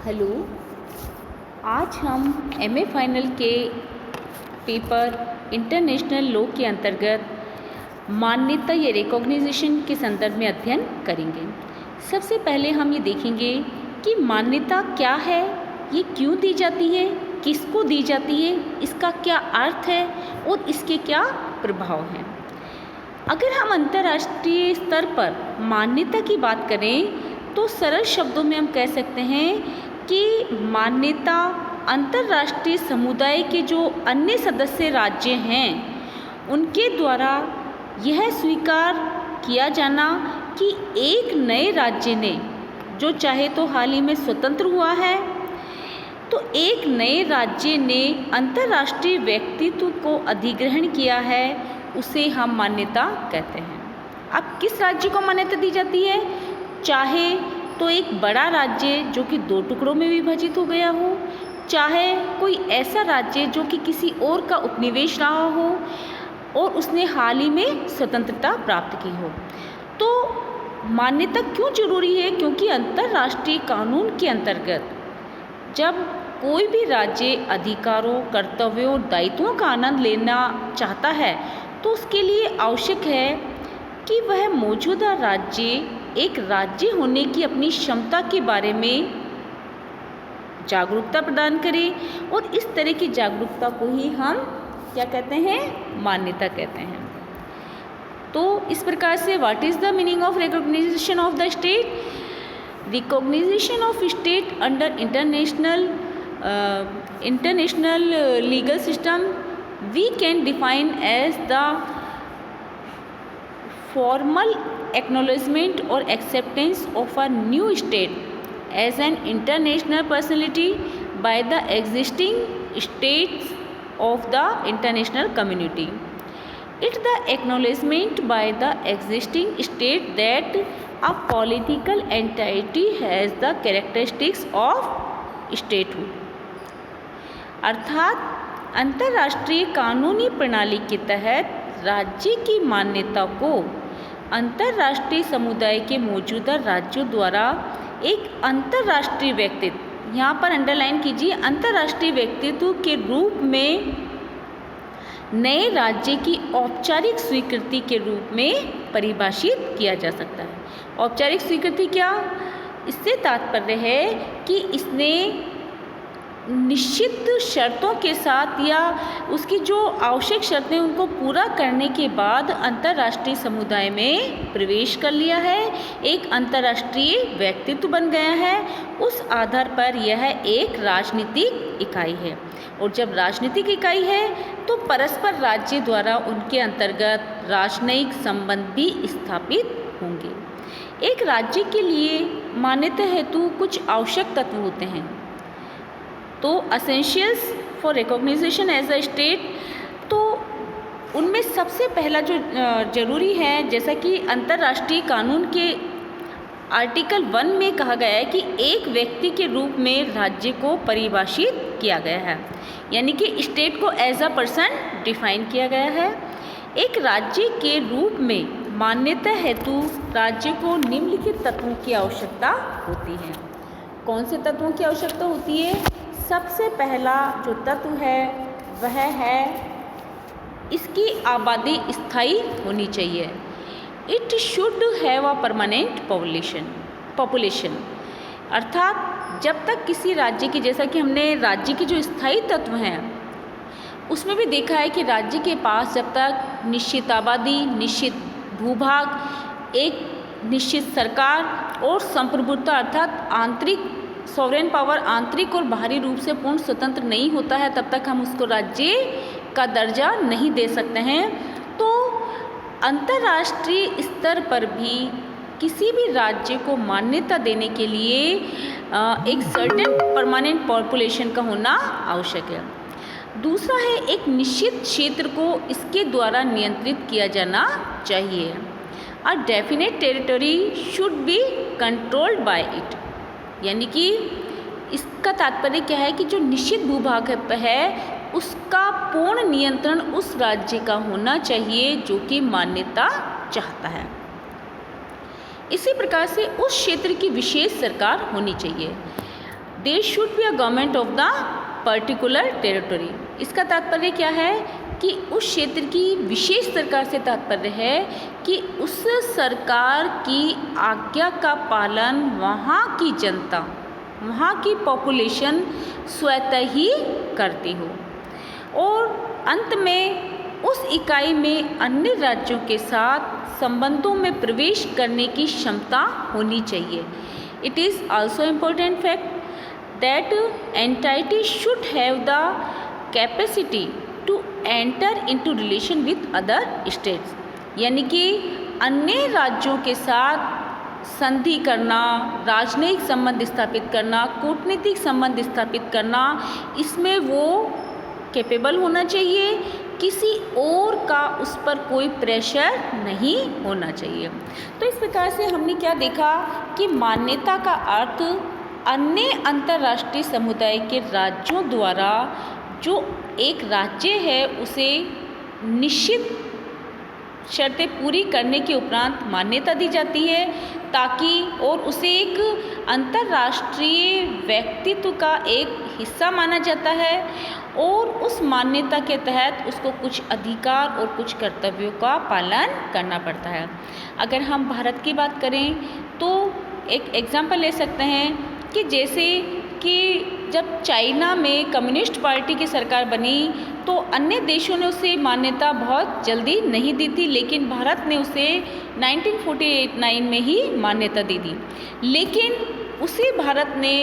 Hello. आज हम MA final के पेपर इंटरनेशनल लॉ के अंतर्गत मान्यता या रिकॉग्निशन के संदर्भ में अध्ययन करेंगे। सबसे पहले हम ये देखेंगे कि मान्यता क्या है, ये क्यों दी जाती है, किसको दी जाती है, इसका क्या अर्थ है और इसके क्या प्रभाव हैं। अगर हम अंतर्राष्ट्रीय स्तर पर मान्यता की बात करें तो सरल शब्दों में हम कह सकते हैं कि मान्यता अंतर्राष्ट्रीय समुदाय के जो अन्य सदस्य राज्य हैं उनके द्वारा यह स्वीकार किया जाना कि एक नए राज्य ने, जो चाहे तो हाल ही में स्वतंत्र हुआ है, तो एक नए राज्य ने अंतर्राष्ट्रीय व्यक्तित्व को अधिग्रहण किया है, उसे हम मान्यता कहते हैं। अब किस राज्य को मान्यता दी जाती है? चाहे तो एक बड़ा राज्य जो कि 2 टुकड़ों में विभाजित हो गया हो, चाहे कोई ऐसा राज्य जो कि किसी और का उपनिवेश रहा हो और उसने हाल ही में स्वतंत्रता प्राप्त की हो। तो मान्यता क्यों जरूरी है? क्योंकि अंतर्राष्ट्रीय कानून के अंतर्गत जब कोई भी राज्य अधिकारों, कर्तव्यों और दायित्वों का आनंद लेना चाहता है तो उसके लिए आवश्यक है कि वह मौजूदा राज्य एक राज्य होने की अपनी क्षमता के बारे में जागरूकता प्रदान करे, और इस तरह की जागरूकता को ही हम क्या कहते हैं? मान्यता कहते हैं। तो इस प्रकार से what is the meaning of recognition of the state? Recognition of state under international legal system we can define as the formal acknowledgement or acceptance of a new state as an international personality by the existing states of the international community. It's the acknowledgement by the existing state that a political entity has the characteristics of statehood. अर्थात अंतर्राष्ट्रीय कानूनी प्रणाली के तहत राज्य की मान्यता को अंतर्राष्ट्रीय समुदाय के मौजूदा राज्यों द्वारा एक अंतर्राष्ट्रीय व्यक्तित्व, यहाँ पर अंडरलाइन कीजिए, अंतर्राष्ट्रीय व्यक्तित्व के रूप में नए राज्य की औपचारिक स्वीकृति के रूप में परिभाषित किया जा सकता है। औपचारिक स्वीकृति क्या? इससे तात्पर्य है कि इसने निश्चित शर्तों के साथ या उसकी जो आवश्यक शर्तें उनको पूरा करने के बाद अंतर्राष्ट्रीय समुदाय में प्रवेश कर लिया है, एक अंतर्राष्ट्रीय व्यक्तित्व बन गया है। उस आधार पर यह एक राजनीतिक इकाई है, और जब राजनीतिक इकाई है तो परस्पर राज्य द्वारा उनके अंतर्गत राजनयिक संबंध भी स्थापित होंगे। एक राज्य के लिए मान्यता हेतु कुछ आवश्यक तत्व होते हैं। तो essentials for recognition as a state, तो उनमें सबसे पहला जो जरूरी है, जैसा कि अंतर्राष्ट्रीय कानून के आर्टिकल 1 में कहा गया है कि एक व्यक्ति के रूप में राज्य को परिभाषित किया गया है, यानी कि स्टेट को एज अ पर्सन डिफाइन किया गया है। एक राज्य के रूप में मान्यता हेतु राज्य को निम्नलिखित तत्वों की आवश्यकता होती है। कौन से तत्वों की आवश्यकता होती है? सबसे पहला जो तत्व है वह है इसकी आबादी स्थायी होनी चाहिए। It should have a permanent population. अर्थात जब तक किसी राज्य की, जैसा कि हमने राज्य के जो स्थायी तत्व हैं उसमें भी देखा है कि राज्य के पास जब तक निश्चित आबादी, निश्चित भूभाग, एक निश्चित सरकार और संप्रभुता अर्थात आंतरिक सॉवरेन पावर, आंतरिक और बाहरी रूप से पूर्ण स्वतंत्र नहीं होता है, तब तक हम उसको राज्य का दर्जा नहीं दे सकते हैं। तो अंतर्राष्ट्रीय स्तर पर भी किसी भी राज्य को मान्यता देने के लिए एक सर्टेन परमानेंट पॉपुलेशन का होना आवश्यक है। दूसरा है एक निश्चित क्षेत्र को इसके द्वारा नियंत्रित किया जाना चाहिए। A definite territory should be controlled by it, यानी कि इसका तात्पर्य क्या है कि जो निश्चित भूभाग है उसका पूर्ण नियंत्रण उस राज्य का होना चाहिए जो कि मान्यता चाहता है। इसी प्रकार से उस क्षेत्र की विशेष सरकार होनी चाहिए। There should be a government of the particular territory. इसका तात्पर्य क्या है कि उस क्षेत्र की विशेष सरकार से तात्पर्य है कि उस सरकार की आज्ञा का पालन वहाँ की जनता, वहाँ की पॉपुलेशन स्वतः ही करती हो, और अंत में उस इकाई में अन्य राज्यों के साथ संबंधों में प्रवेश करने की क्षमता होनी चाहिए। It is also important fact that entity should have the capacity to enter into relation with other states, यानी कि अन्य राज्यों के साथ संधि करना, राजनयिक संबंध स्थापित करना, कूटनीतिक संबंध स्थापित करना, इसमें वो कैपेबल होना चाहिए, किसी और का उस पर कोई प्रेशर नहीं होना चाहिए। तो इस प्रकार से हमने क्या देखा कि मान्यता का अर्थ अन्य अंतर्राष्ट्रीय समुदाय के राज्यों द्वारा जो एक राज्य है उसे निश्चित शर्तें पूरी करने के उपरांत मान्यता दी जाती है, ताकि और उसे एक अंतर्राष्ट्रीय व्यक्तित्व का एक हिस्सा माना जाता है, और उस मान्यता के तहत उसको कुछ अधिकार और कुछ कर्तव्यों का पालन करना पड़ता है। अगर हम भारत की बात करें तो एक एग्जाम्पल ले सकते हैं कि जैसे कि जब चाइना में कम्युनिस्ट पार्टी की सरकार बनी तो अन्य देशों ने उसे मान्यता बहुत जल्दी नहीं दी थी, लेकिन भारत ने उसे 1949 में ही मान्यता दी थी। लेकिन उसी भारत ने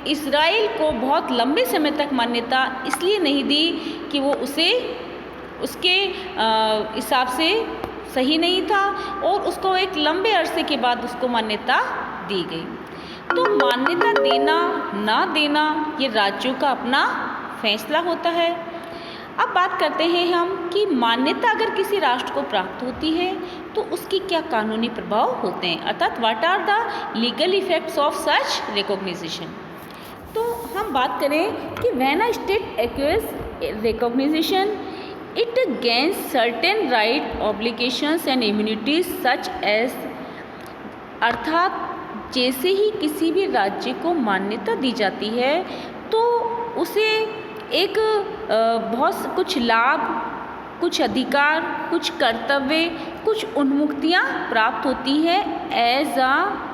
इजराइल को बहुत लंबे समय तक मान्यता इसलिए नहीं दी कि वो उसे उसके हिसाब से सही नहीं था, और उसको एक लंबे अरसे के बाद उसको मान्यता दी गई। तो मान्यता देना ना देना ये राज्यों का अपना फैसला होता है। अब बात करते हैं हम कि मान्यता अगर किसी राष्ट्र को प्राप्त होती है तो उसकी क्या कानूनी प्रभाव होते हैं, अर्थात what are the legal effects of such recognition. तो हम बात करें कि when a state acquires recognition it gains certain right obligations and immunities such as, अर्थात जैसे ही किसी भी राज्य को मान्यता दी जाती है तो उसे एक बहुत कुछ लाभ, कुछ अधिकार, कुछ कर्तव्य, कुछ उन्मुक्तियाँ प्राप्त होती है एज अ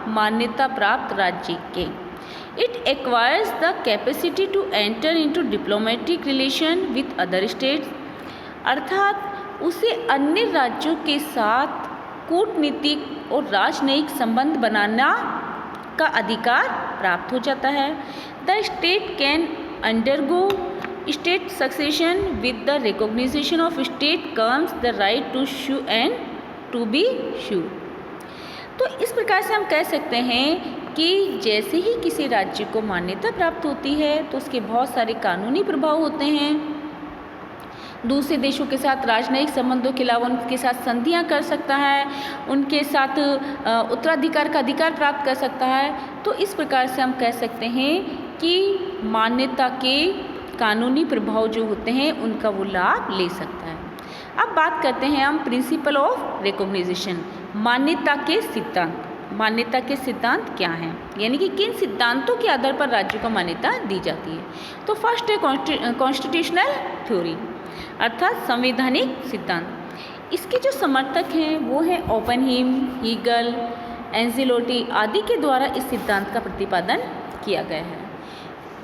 मान्यता प्राप्त राज्य के। It acquires the capacity to enter into diplomatic relation with other states, अर्थात उसे अन्य राज्यों के साथ कूटनीतिक और राजनयिक संबंध बनाना का अधिकार प्राप्त हो जाता है। The state can undergo state succession with the recognition of state comes the right to sue and to be sue. तो इस प्रकार से हम कह सकते हैं कि जैसे ही किसी राज्य को मान्यता प्राप्त होती है तो उसके बहुत सारे कानूनी प्रभाव होते हैं। दूसरे देशों के साथ राजनयिक संबंधों के अलावा उनके साथ संधियां कर सकता है, उनके साथ उत्तराधिकार का अधिकार प्राप्त कर सकता है। तो इस प्रकार से हम कह सकते हैं कि मान्यता के कानूनी प्रभाव जो होते हैं उनका वो लाभ ले सकता है। अब बात करते हैं हम प्रिंसिपल ऑफ रिकॉग्निशन, मान्यता के सिद्धांत। मान्यता के सिद्धांत क्या हैं, यानी कि किन सिद्धांतों के आधार पर राज्यों को मान्यता दी जाती है। तो फर्स्ट है कॉन्स्टिट्यूशनल थ्योरी, अर्थात संवैधानिक सिद्धांत। इसके जो समर्थक हैं वो हैं ओपनहीम, हीगल, एंजेलोटी आदि के द्वारा इस सिद्धांत का प्रतिपादन किया गया है।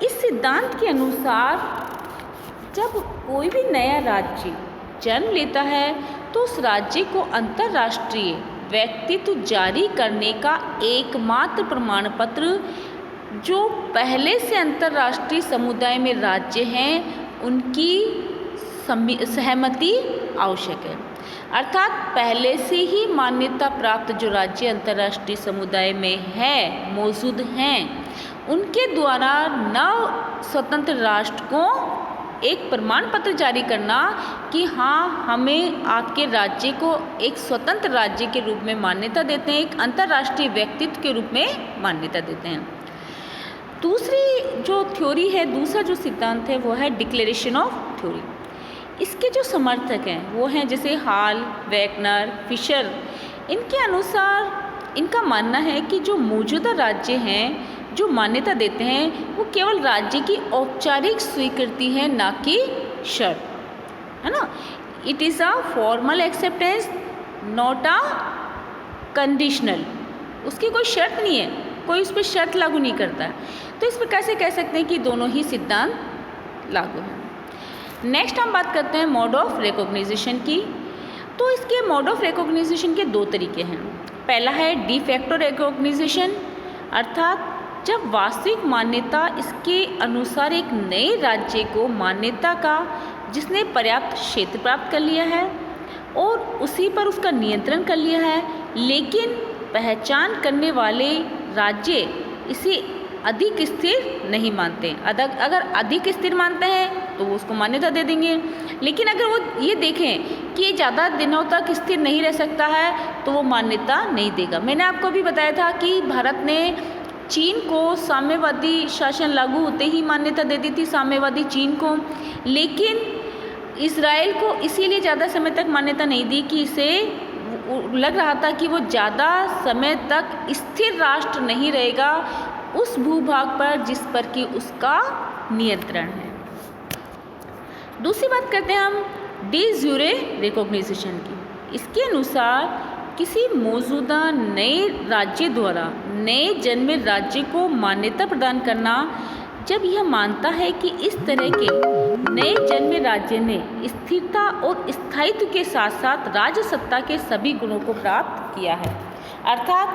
इस सिद्धांत के अनुसार जब कोई भी नया राज्य जन्म लेता है तो उस राज्य को अंतर्राष्ट्रीय व्यक्तित्व जारी करने का एकमात्र प्रमाण पत्र जो पहले से अंतर्राष्ट्रीय समुदाय में राज्य हैं उनकी सहमति आवश्यक है। अर्थात पहले से ही मान्यता प्राप्त जो राज्य अंतर्राष्ट्रीय समुदाय में है, मौजूद हैं, उनके द्वारा नव स्वतंत्र राष्ट्र को एक प्रमाण पत्र जारी करना कि हाँ, हमें आपके राज्य को एक स्वतंत्र राज्य के रूप में मान्यता देते हैं, एक अंतर्राष्ट्रीय व्यक्तित्व के रूप में मान्यता देते हैं। दूसरी जो थ्योरी है, दूसरा जो सिद्धांत है वो है डिक्लेरेशन ऑफ थ्योरी। इसके जो समर्थक हैं वो हैं जैसे हॉल, वैगनर, फिशर। इनके अनुसार इनका मानना है कि जो मौजूदा राज्य हैं जो मान्यता देते हैं वो केवल राज्य की औपचारिक स्वीकृति है, ना कि शर्त, है ना। It is a formal acceptance not a conditional. उसकी कोई शर्त नहीं है, कोई उस पर शर्त लागू नहीं करता है। तो इस प्रकार से कह सकते हैं कि दोनों ही सिद्धांत लागू हैं। नेक्स्ट हम बात करते हैं मोड ऑफ रिकॉग्निशन की। तो इसके मोड ऑफ रिकॉग्निशन के दो तरीके हैं। पहला है डी फैक्टो रिकॉग्निशन, अर्थात जब वास्तविक मान्यता इसके अनुसार एक नए राज्य को मान्यता का जिसने पर्याप्त क्षेत्र प्राप्त कर लिया है और उसी पर उसका नियंत्रण कर लिया है, लेकिन पहचान करने वाले राज्य इसे अधिक स्थिर नहीं मानते। अगर अधिक स्थिर मानते हैं तो वो उसको मान्यता दे देंगे, लेकिन अगर वो ये देखें कि ये ज़्यादा दिनों तक स्थिर नहीं रह सकता है तो वो मान्यता नहीं देगा। मैंने आपको भी बताया था कि भारत ने चीन को साम्यवादी शासन लागू होते ही मान्यता दे दी थी, साम्यवादी चीन को, लेकिन इजराइल को इसीलिए ज़्यादा समय तक मान्यता नहीं दी कि इसे लग रहा था कि वो ज़्यादा समय तक स्थिर राष्ट्र नहीं रहेगा उस भूभाग पर जिस पर कि उसका नियंत्रण है। दूसरी बात करते हैं हम डी ज़्यूरे रिकॉग्निशन की। इसके अनुसार किसी मौजूदा नए राज्य द्वारा नए जन्मे राज्य को मान्यता प्रदान करना जब यह मानता है कि इस तरह के नए जन्मे राज्य ने स्थिरता और स्थायित्व के साथ साथ राजसत्ता के सभी गुणों को प्राप्त किया है। अर्थात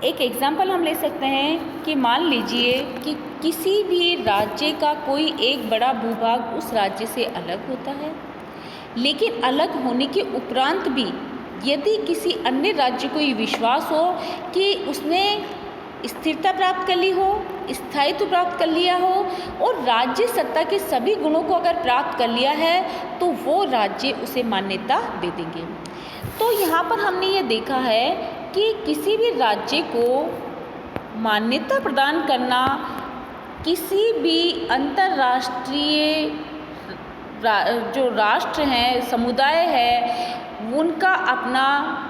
एक एग्जाम्पल हम ले सकते हैं कि मान लीजिए कि किसी भी राज्य का कोई एक बड़ा भूभाग उस राज्य से अलग होता है, लेकिन अलग होने के उपरांत भी यदि किसी अन्य राज्य को ये विश्वास हो कि उसने स्थिरता प्राप्त कर ली हो, स्थायित्व प्राप्त कर लिया हो और राज्य सत्ता के सभी गुणों को अगर प्राप्त कर लिया है तो वो राज्य उसे मान्यता दे देंगे। तो यहाँ पर हमने ये देखा है कि किसी भी राज्य को मान्यता प्रदान करना किसी भी अंतर्राष्ट्रीय जो राष्ट्र हैं, समुदाय है, उनका अपना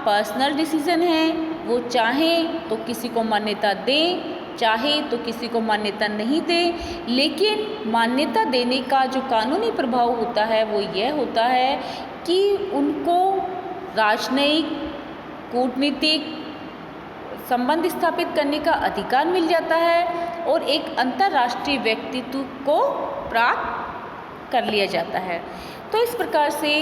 पर्सनल डिसीजन है। वो चाहे तो किसी को मान्यता दें, चाहे तो किसी को मान्यता नहीं दें, लेकिन मान्यता देने का जो कानूनी प्रभाव होता है वो यह होता है कि उनको राजनयिक कूटनीतिक संबंध स्थापित करने का अधिकार मिल जाता है और एक अंतर्राष्ट्रीय व्यक्तित्व को प्राप्त कर लिया जाता है। तो इस प्रकार से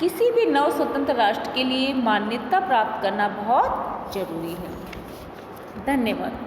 किसी भी नव स्वतंत्र राष्ट्र के लिए मान्यता प्राप्त करना बहुत जरूरी है। धन्यवाद।